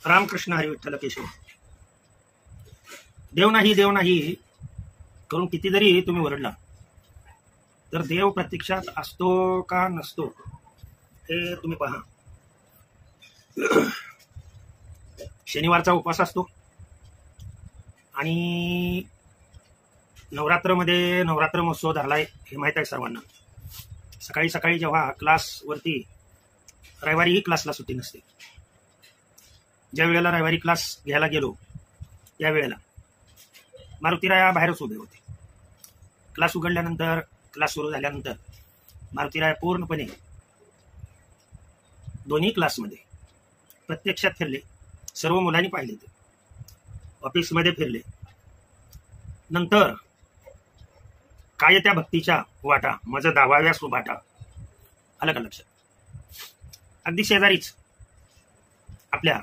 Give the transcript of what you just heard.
रामकृष्ण हरी विठ्ठल केशव. देव नाही करून किती जरी तुम्ही ओरडला तर देव प्रत्यक्षात असतो का नसतो हे तुम्ही पहा. शनिवारचा उपवास असतो आणि नवरात्र महोत्सव धरलाय हे माहित आहे सर्वांना. सकाळी सकाळी जेव्हा क्लासवरती, रविवारीही क्लासला सुट्टी नसते, ज्या वेळेला रविवारी क्लास घ्यायला गेलो त्या वेळेला मारुतीराया बाहेरच उभे होते. क्लास उघडल्यानंतर, क्लास सुरू झाल्यानंतर मारुतीराया पूर्णपणे दोन्ही क्लासमध्ये प्रत्यक्षात फिरले. सर्व मुलांनी पाहिले ते. ऑफिसमध्ये फिरले. नंतर काय त्या भक्तीच्या वाटा, माझं दावाव्यास उभाटा. आलं का लक्षात? अगदी शेजारीच आपल्या